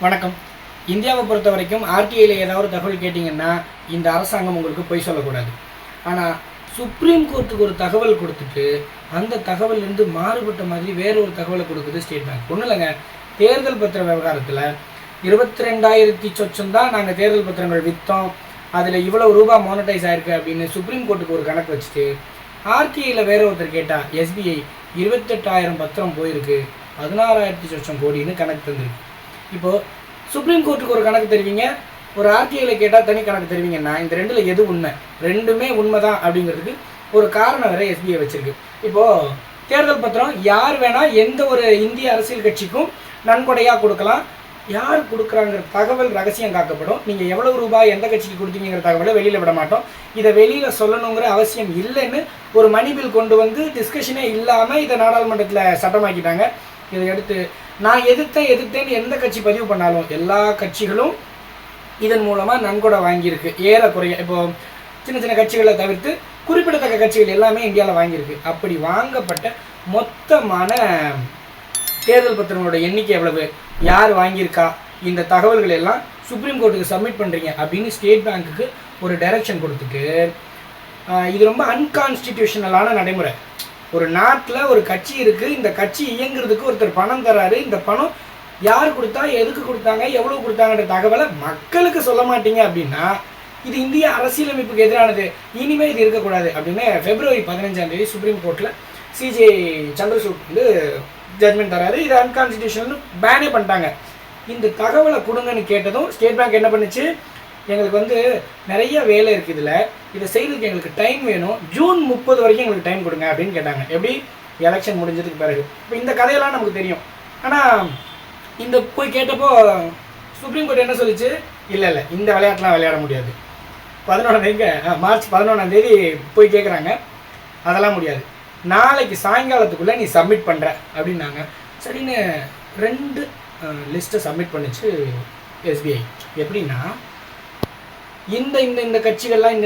வணக்கம். இந்தியாவை பொறுத்த வரைக்கும் ஆர்டிஐயில் ஏதாவது ஒரு தகவல் கேட்டிங்கன்னா இந்த அரசாங்கம் உங்களுக்கு பொய் சொல்லக்கூடாது. ஆனால் சுப்ரீம் கோர்ட்டுக்கு ஒரு தகவல் கொடுத்துட்டு அந்த தகவல்லேருந்து மாறுபட்ட மாதிரி வேற ஒரு தகவலை கொடுக்குது ஸ்டேட் பேங்க். ஒன்றும் இல்லைங்க, தேர்தல் பத்திர விவகாரத்தில் 22,000 சொச்சம் தான் நாங்கள் தேர்தல் பத்திரங்கள் விற்றோம், அதில் இவ்வளோ ரூபா மோனடைஸ் ஆயிருக்கு அப்படின்னு சுப்ரீம் கோர்ட்டுக்கு ஒரு கணக்கு வச்சுட்டு ஆர்டிஐயில் வேற ஒருத்தர் கேட்டால் எஸ்பிஐ 28,000 பத்திரம் போயிருக்கு, 16,000 சொச்சம் கோடின்னு கணக்கு தந்துருக்கு. இப்போது சுப்ரீம் கோர்ட்டுக்கு ஒரு கணக்கு தருவீங்க, ஒரு ஆர்டிஐயில் கேட்டால் தனி கணக்கு தருவீங்கன்னா இந்த ரெண்டில் எது உண்மை? ரெண்டுமே உண்மை தான் அப்படிங்கிறதுக்கு ஒரு காரணம் வேறு எஸ்பிஐ வச்சுருக்கு. இப்போது தேர்தல் பத்திரம் யார் வேணால் எந்த ஒரு இந்திய அரசியல் கட்சிக்கும் நன்கொடையாக கொடுக்கலாம். யார் கொடுக்குறாங்கிற தகவல் ரகசியம் காக்கப்படும். நீங்கள் எவ்வளோ ரூபாய் எந்த கட்சிக்கு கொடுத்தீங்கிற தகவலை வெளியில் விட மாட்டோம். இதை வெளியில் சொல்லணுங்கிற அவசியம் இல்லைன்னு ஒரு மணி பில் கொண்டு வந்து டிஸ்கஷனே இல்லாமல் இதை நாடாளுமன்றத்தில் சட்டமாக்கிட்டாங்க. இதை எடுத்து நான் எதிர்த்தேன்னு எந்த கட்சி பதிவு பண்ணாலும் எல்லா கட்சிகளும் இதன் மூலமாக நன்கொடை வாங்கியிருக்கு. ஏறக்குறைய இப்போது சின்ன சின்ன கட்சிகளை தவிர்த்து குறிப்பிடத்தக்க கட்சிகள் எல்லாமே இந்தியாவில் வாங்கியிருக்கு. அப்படி வாங்கப்பட்ட மொத்தமான தேர்தல் பத்திரங்களோட எண்ணிக்கை எவ்வளவு, யார் வாங்கியிருக்கா, இந்த தகவல்கள் எல்லாம் சுப்ரீம் கோர்ட்டுக்கு சப்மிட் பண்ணுறீங்க அப்படின்னு ஸ்டேட் பேங்க்குக்கு ஒரு டைரக்ஷன் கொடுத்துட்டு, இது ரொம்ப அன்கான்ஸ்டிடியூஷனலான நடைமுறை. ஒரு நாட்டில் ஒரு கட்சி இருக்குது, இந்த கட்சி இயங்குறதுக்கு ஒருத்தர் பணம் தராரு, இந்த பணம் யார் கொடுத்தா, எதுக்கு கொடுத்தாங்க, எவ்வளோ கொடுத்தாங்கன்ற தகவலை மக்களுக்கு சொல்ல மாட்டீங்க அப்படின்னா இது இந்திய அரசியலமைப்புக்கு எதிரானது, இனிமேல் இது இருக்கக்கூடாது அப்படின்னு February 15 சுப்ரீம் கோர்ட்டில் சிஜே சந்திரசூட் வந்து ஜட்மெண்ட் தராரு. இது அன்கான்ஸ்டிடியூஷனல்னு பேனே பண்ணிட்டாங்க. இந்த தகவலை கொடுங்கன்னு கேட்டதும் ஸ்டேட் பேங்க் என்ன பண்ணுச்சு, எங்களுக்கு வந்து நிறைய வேலை இருக்குது, இதை செய்கிறதுக்கு எங்களுக்கு டைம் வேணும், June 30 வரைக்கும் எங்களுக்கு டைம் கொடுங்க அப்படின்னு கேட்டாங்க. எப்படி? எலெக்ஷன் முடிஞ்சதுக்கு பிறகு. இப்போ இந்த கதையெல்லாம் நமக்கு தெரியும். ஆனால் இந்த போய் கேட்டப்போ சுப்ரீம் கோர்ட் என்ன சொல்லிச்சு, இல்லை இந்த விளையாட்டுலாம் விளையாட முடியாது. மார்ச் 11 போய் கேட்குறாங்க, அதெல்லாம் முடியாது, நாளைக்கு சாயங்காலத்துக்குள்ளே நீ சப்மிட் பண்ணுற அப்படின்னாங்க. சரின்னு 2 லிஸ்ட்டை சப்மிட் பண்ணிச்சு எஸ்பிஐ. எப்படின்னா இந்த கட்சிகள்லாம்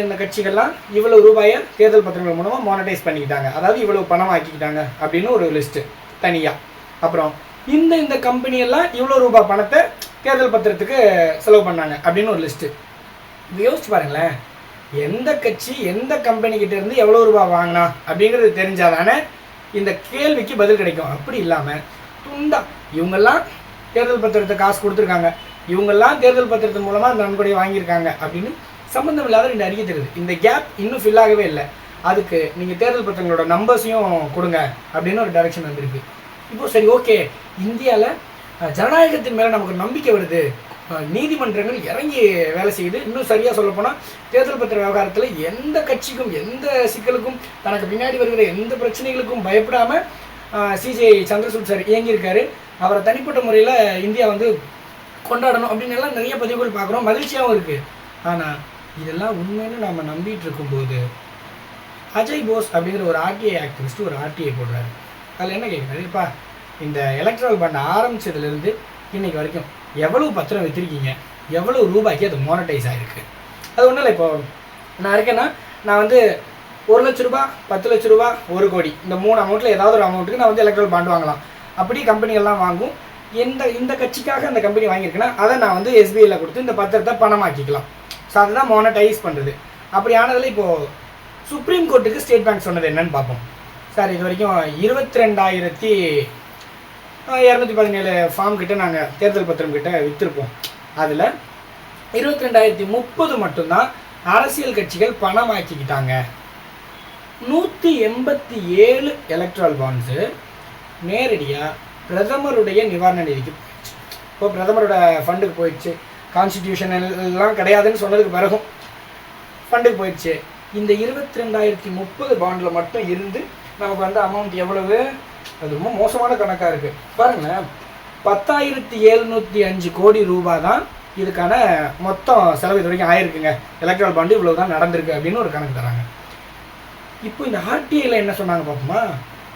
இவ்வளவு ரூபாயை தேர்தல் பத்திரங்கள் மூலமாக மானிட்டைஸ் பண்ணிக்கிட்டாங்க, அதாவது இவ்வளவு பணம் ஆக்கிக்கிட்டாங்க அப்படின்னு ஒரு லிஸ்ட்டு தனியாக. அப்புறம் இந்த கம்பெனியெல்லாம் இவ்வளோ ரூபாய் பணத்தை தேர்தல் பத்திரத்துக்கு செலவு பண்ணாங்க அப்படின்னு ஒரு லிஸ்ட்டு. யோசிச்சு பாருங்களேன், எந்த கட்சி எந்த கம்பெனிக்கிட்ட இருந்து எவ்வளோ ரூபாய் வாங்கினா அப்படிங்கிறது தெரிஞ்சாதானே இந்த கேள்விக்கு பதில் கிடைக்கும். அப்படி இல்லாமல் துண்டா இவங்கெல்லாம் தேர்தல் பத்திரத்தை காசு கொடுத்துருக்காங்க, இவங்கெல்லாம் தேர்தல் பத்திரத்தின் மூலமாக அந்த நன்கொடையை வாங்கியிருக்காங்க அப்படின்னு சம்மந்தம் இல்லாத 2 அறிக்கை தெரியுது. இந்த கேப் இன்னும் ஃபில் ஆகவே இல்லை. அதுக்கு நீங்கள் தேர்தல் பத்திரங்களோட நம்பர்ஸையும் கொடுங்க அப்படின்னு ஒரு டைரக்ஷன் வந்திருக்கு. இப்போது சரி, ஓகே, இந்தியாவில் ஜனநாயகத்தின் மேலே நமக்கு நம்பிக்கை வருது, நீதிமன்றங்கள் இறங்கி வேலை செய்யுது. இன்னும் சரியாக சொல்லப்போனால் தேர்தல் பத்திர விவகாரத்தில் எந்த கட்சிக்கும் எந்த சிக்கலுக்கும் தனக்கு பின்னாடி வருகிற எந்த பிரச்சனைகளுக்கும் பயப்படாமல் சிஜே சந்திரசூட் சார் இயங்கியிருக்காரு. அவரை தனிப்பட்ட முறையில் இந்தியா வந்து கொண்டாடணும் அப்படின்னு எல்லாம் நிறைய பதிவுகள் பார்க்குறோம், மகிழ்ச்சியாகவும் இருக்குது. ஆனால் இதெல்லாம் உண்மைன்னு நாம் நம்பிட்டு இருக்கும்போது அஜய் போஸ் அப்படிங்கிற ஒரு ஆர்டிஐ ஆக்டிவிஸ்ட் ஒரு ஆர்டிஐ போடுறாரு. அதில் என்ன கேட்குறாரு, இப்போ இந்த எலக்ட்ரல் பாண்ட் ஆரம்பித்ததுலேருந்து இன்றைக்கி வரைக்கும் எவ்வளோ பத்திரம் விற்றுருக்கீங்க, எவ்வளோ ரூபாய்க்கு அது மோனடைஸ் ஆகிருக்கு? அது ஒன்றும் இல்லை, இப்போது நான் இருக்கேன்னா நான் வந்து 1 லட்ச ரூபா, 10 லட்ச ரூபா, 1 கோடி, இந்த 3 அமௌண்ட்டில் ஏதாவது ஒரு அமௌண்ட்டுக்கு நான் வந்து எலக்ட்ரல் பாண்ட் வாங்கலாம். அப்படி கம்பெனிகள்லாம் வாங்கும். இந்த கட்சிக்காக அந்த கம்பெனி வாங்கியிருக்கேன்னா அதை நான் வந்து எஸ்பிஐயில் கொடுத்து இந்த பத்திரத்தை பணமாக்கிக்கலாம். ஸோ அதுதான் மோனடைஸ் பண்ணுறது. அப்படி ஆனதில் இப்போது சுப்ரீம் கோர்ட்டுக்கு ஸ்டேட் பேங்க் சொன்னது என்னன்னு பார்ப்போம். சார், இது வரைக்கும் 22,217 ஃபார்ம் கிட்ட நாங்கள் தேர்தல் பத்திரம் கிட்ட விற்றுருப்போம். அதில் 22,030 மட்டும்தான் அரசியல் கட்சிகள் பணமாக்கிக்கிட்டாங்க. 187 எலக்ட்ரல் பாண்ட்ஸு நேரடியாக பிரதமருடைய நிவாரண நிதிக்கு போயிடுச்சு. இப்போ பிரதமரோட ஃபண்டுக்கு போயிடுச்சு. கான்ஸ்டிடியூஷனெல்லாம் கிடையாதுன்னு சொன்னதுக்கு பிறகும் ஃபண்டுக்கு போயிடுச்சு. இந்த 22,030 பாண்டில் மட்டும் இருந்து நமக்கு வந்து அமௌண்ட் எவ்வளவு? அது ரொம்ப மோசமான கணக்காக இருக்குது. பாருங்களேன், 10,705 கோடி ரூபாய் தான் இதுக்கான மொத்தம் செலவு இது வரைக்கும் ஆயிருக்குங்க. எலக்ட்ரல் பாண்டு இவ்வளோ தான் நடந்திருக்கு அப்படின்னு ஒரு கணக்கு தராங்க. இப்போ இந்த ஆர்டிஐயில் என்ன சொன்னாங்க பார்ப்போமா?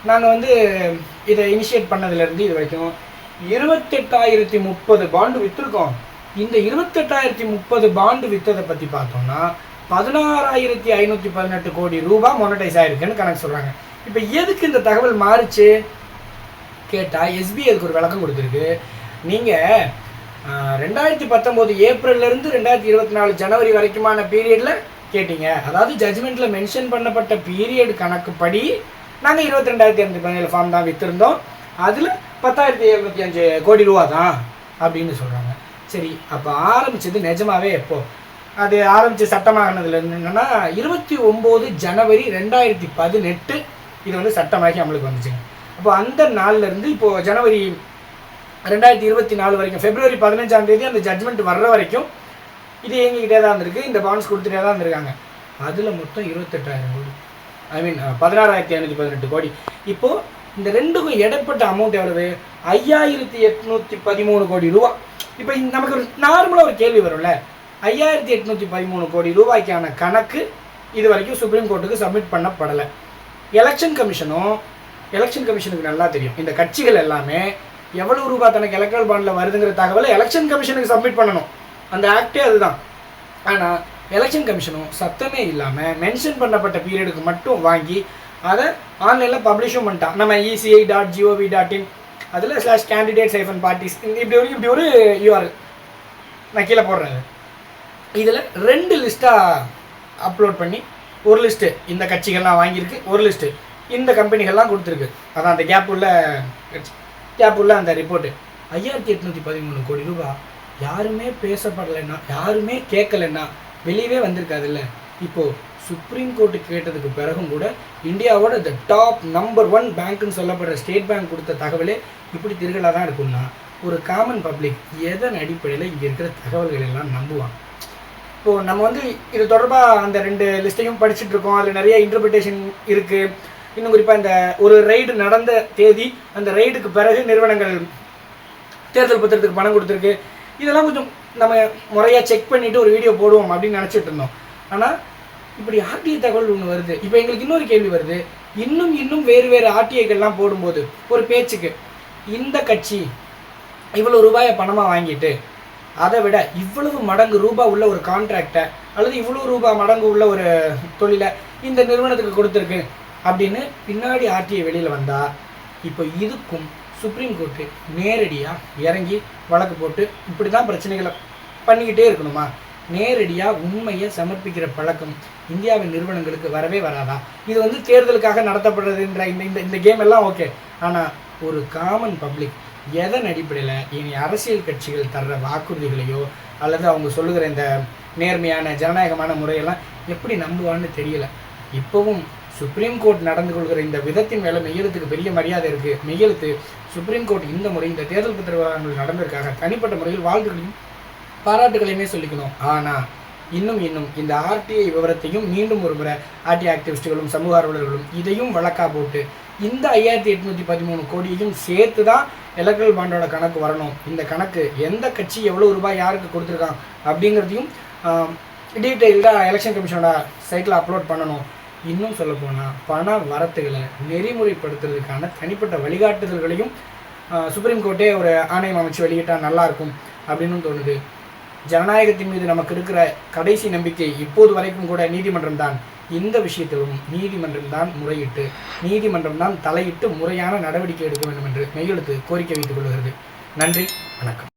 நாங்கள் வந்து இதை இனிஷியேட் பண்ணதுலேருந்து இது வரைக்கும் 28,030 பாண்டு விற்றுருக்கோம். இந்த 28,030 பாண்டு விற்றதை பற்றி பார்த்தோம்னா 16,518 கோடி ரூபாய் மோனடைஸ் ஆகிருக்குன்னு கணக்கு சொல்கிறாங்க. இப்போ எதுக்கு இந்த தகவல் மாறுச்சு கேட்டால் எஸ்பிஐக்கு ஒரு விளக்கம் கொடுத்துருக்கு. நீங்கள் 2019 ஏப்ரல்லேருந்து 2024 ஜனவரி வரைக்குமான பீரியடில் கேட்டீங்க. அதாவது ஜட்ஜ்மெண்ட்டில் மென்ஷன் பண்ணப்பட்ட பீரியட் கணக்குப்படி நாங்கள் 22,217 ஃபார்ம் தான் விற்றுருந்தோம். அதில் 10,705 கோடி ரூபா தான் அப்படின்னு சொல்கிறாங்க. சரி, அப்போ ஆரம்பித்தது நிஜமாவே எப்போ? அது ஆரம்பித்து சட்டமாகினதுல என்னென்னா 29 ஜனவரி 2018 இது வந்து சட்டமாகி அமலுக்கு வந்துச்சுங்க. அப்போ அந்த நாள்லேருந்து இப்போது ஜனவரி 2024 வரைக்கும் February 15 அந்த ஜட்ஜ்மெண்ட் வர்ற வரைக்கும் இது எங்ககிட்டே தான் இருந்திருக்கு. இந்த பாண்ட்ஸ் கொடுத்துட்டே தான் இருந்திருக்காங்க. அதில் மொத்தம் 28,000 கோடி, ஐ மீன் 16,518 கோடி. இப்போது இந்த ரெண்டுக்கும் இடைப்பட்ட அமௌண்ட் எவ்வளவு? 5,813 கோடி ரூபா. இப்போ நமக்கு ஒரு நார்மலாக ஒரு கேள்வி வரும்ல, 5,813 கோடி ரூபாய்க்கான கணக்கு இது வரைக்கும் சுப்ரீம் கோர்ட்டுக்கு சப்மிட் பண்ணப்படலை. எலெக்ஷன் கமிஷனுக்கு நல்லா தெரியும் இந்த கட்சிகள் எல்லாமே எவ்வளவு ரூபாய் தனக்கு எலக்ட்ரல் பாண்டில் வருதுங்கிற தகவலை எலெக்ஷன் கமிஷனுக்கு சப்மிட் பண்ணணும். அந்த ஆக்டே அதுதான். ஆனால் எலெக்ஷன் கமிஷனும் சத்தமே இல்லாமல் மென்ஷன் பண்ணப்பட்ட பீரியடுக்கு மட்டும் வாங்கி அதை ஆன்லைனில் பப்ளிஷும் பண்ணிட்டான். நம்ம ECI.gov.in அதில் /candidates-parties இப்படி ஒரு URL நான் கீழே போடுறேன். இதில் 2 லிஸ்ட்டாக அப்லோட் பண்ணி, ஒரு லிஸ்ட்டு இந்த கட்சிகள்லாம் வாங்கியிருக்கு, ஒரு லிஸ்ட்டு இந்த கம்பெனிகள்லாம் கொடுத்துருக்கு. அதான் அந்த கேப் உள்ள அந்த ரிப்போர்ட்டு. 5,813 கோடி ரூபா யாருமே பேசப்படலைன்னா, யாருமே கேட்கலைன்னா வெளியவே வந்திருக்காதுல்ல. இப்போது சுப்ரீம் கோர்ட்டு கேட்டதுக்கு பிறகும் கூட இந்தியாவோட த டாப் நம்பர் 1 பேங்க்குன்னு சொல்லப்படுற ஸ்டேட் பேங்க் கொடுத்த தகவலே இப்படி திருகலாக தான் இருக்குன்னா, ஒரு காமன் பப்ளிக் எதன் அடிப்படையில் இங்கே இருக்கிற தகவல்கள் எல்லாம் நம்புவாங்க? இப்போது நம்ம வந்து இது தொடர்பாக அந்த 2 லிஸ்ட்டையும் படிச்சுட்டு இருக்கோம். அதில் நிறைய இன்டர்பிரிட்டேஷன் இருக்குது. இன்னும் குறிப்பாக இந்த ஒரு ரைடு நடந்த தேதி, அந்த ரைடுக்கு பிறகு நிறுவனங்கள் தேர்தல் பத்திரத்துக்கு பணம் கொடுத்துருக்கு, இதெல்லாம் கொஞ்சம் நம்ம முறையாக செக் பண்ணிவிட்டு ஒரு வீடியோ போடுவோம் அப்படின்னு நினச்சிட்டு இருந்தோம். ஆனால் இப்படி ஆர்டிஐ தகவல் ஒன்று வருது. இப்போ எங்களுக்கு இன்னொரு கேள்வி வருது. இன்னும் வேறு ஆர்டிஐக்கள்லாம் போடும்போது ஒரு பேச்சுக்கு இந்த கட்சி இவ்வளோ ரூபாயை பணமாக வாங்கிட்டு அதை விட இவ்வளவு மடங்கு ரூபாய் உள்ள ஒரு கான்ட்ராக்டை அல்லது இவ்வளோ ரூபாய் மடங்கு உள்ள ஒரு தொழிலை இந்த நிறுவனத்துக்கு கொடுத்துருக்கு அப்படின்னு பின்னாடி ஆர்டிஐ வெளியில் வந்தால், இப்போ இதுக்கும் சுப்ரீம் கோர்ட்டு நேரடியாக இறங்கி வழக்கு போட்டு இப்படி தான் பிரச்சனைகளை பண்ணிக்கிட்டே இருக்கணுமா? நேரடியாக உண்மையை சமர்ப்பிக்கிற பழக்கம் இந்தியாவின் நிறுவனங்களுக்கு வரவே வராதா? இது வந்து தேர்தலுக்காக நடத்தப்படுறதுன்ற இந்த கேம் எல்லாம் ஓகே. ஆனால் ஒரு காமன் பப்ளிக் எதன் அடிப்படையில் இனி அரசியல் கட்சிகள் தர்ற வாக்குறுதிகளையோ அல்லது அவங்க சொல்லுகிற இந்த நேர்மையான ஜனநாயகமான முறையெல்லாம் எப்படி நம்புவான்னு தெரியல. இப்போவும் சுப்ரீம் கோர்ட் நடந்து கொள்கிற இந்த விதத்தின் மேலே மெய்யெழுத்துக்கு பெரிய மரியாதை இருக்குது. மெய்யெழுத்து சுப்ரீம் கோர்ட் இந்த முறை இந்த தேர்தல் பத்திர விவகாரங்கள் நடந்திருக்காங்க தனிப்பட்ட முறையில் வாழ்த்துக்களையும் பாராட்டுகளையுமே சொல்லிக்கணும். ஆனால் இன்னும் இந்த ஆர்டிஐ விவரத்தையும் மீண்டும் ஒரு முறை ஆர்டிஐ ஆக்டிவிஸ்டுகளும் சமூக ஆர்வலர்களும் இதையும் வழக்காக போட்டு இந்த 5,813 கோடியையும் சேர்த்து தான் எலக்ட்ரல் பாண்டோட கணக்கு வரணும். இந்த கணக்கு எந்த கட்சி எவ்வளோ ரூபாய் யாருக்கு கொடுத்துருக்கான் அப்படிங்கிறதையும் டீட்டெயில்டாக எலெக்ஷன் கமிஷனோட சைட்டில் அப்லோட் பண்ணணும். இன்னும் சொல்லப்போனால் பண வரத்துகளை நெறிமுறைப்படுத்துறதுக்கான தனிப்பட்ட வழிகாட்டுதல்களையும் சுப்ரீம் கோர்ட்டே ஒரு ஆணையம் அமைச்சு வெளியிட்டால் நல்லாயிருக்கும் அப்படின்னு தோணுது. ஜனநாயகத்தின் மீது நமக்கு இருக்கிற கடைசி நம்பிக்கை இப்போது வரைக்கும் கூட நீதிமன்றம் தான். இந்த விஷயத்திலும் நீதிமன்றம் தான் தலையிட்டு முறையான நடவடிக்கை எடுக்க வேண்டும் என்று மெய்யெழுத்து கோரிக்கை வைத்துக் கொள்கிறது. நன்றி, வணக்கம்.